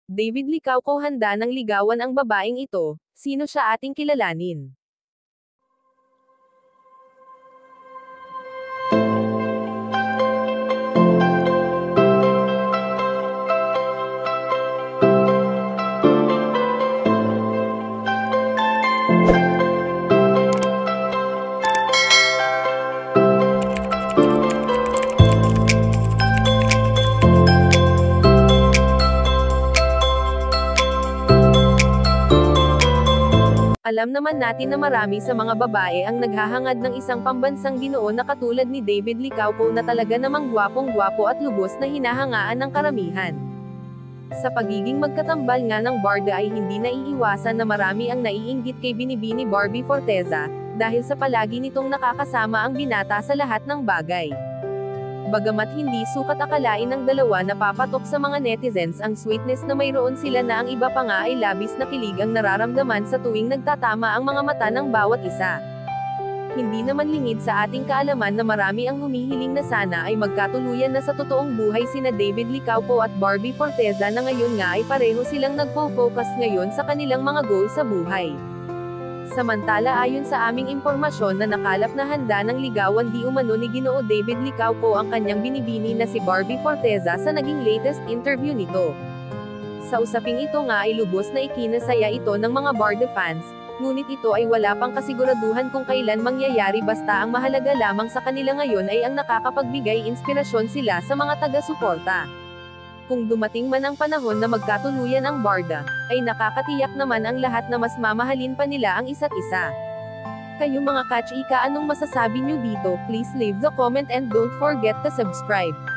David Licauco handa ng ligawan ang babaeng ito, sino siya ating kilalanin. Alam naman natin na marami sa mga babae ang naghahangad ng isang pambansang ginoo na katulad ni David Licauco na talaga namang gwapong-gwapo at lubos na hinahangaan ng karamihan. Sa pagiging magkatambal nga ng barda ay hindi naiiwasan na marami ang naiinggit kay Binibini Barbie Forteza, dahil sa palagi nitong nakakasama ang binata sa lahat ng bagay. Bagamat hindi sukat akalain ng dalawa na papatok sa mga netizens ang sweetness na mayroon sila na ang iba pa nga ay labis na kilig ang nararamdaman sa tuwing nagtatama ang mga mata ng bawat isa. Hindi naman lingid sa ating kaalaman na marami ang humihiling na sana ay magkatuluyan na sa totoong buhay sina David Licauco at Barbie Forteza na ngayon nga ay pareho silang nagpo-focus ngayon sa kanilang mga goal sa buhay. Samantala ayon sa aming impormasyon na nakalap na handa ng ligawan di umano ni Ginoo David Licauco ang kanyang binibini na si Barbie Forteza sa naging latest interview nito. Sa usaping ito nga ay lubos na ikinasaya ito ng mga Barda fans, ngunit ito ay wala pang kasiguraduhan kung kailan mangyayari basta ang mahalaga lamang sa kanila ngayon ay ang nakakapagbigay inspirasyon sila sa mga taga-suporta. Kung dumating man ang panahon na magkatuluyan ang barda, ay nakakatiyak naman ang lahat na mas mamahalin pa nila ang isa't isa. Kayo mga ka-chika, anong masasabi nyo dito? Please leave the comment and don't forget to subscribe.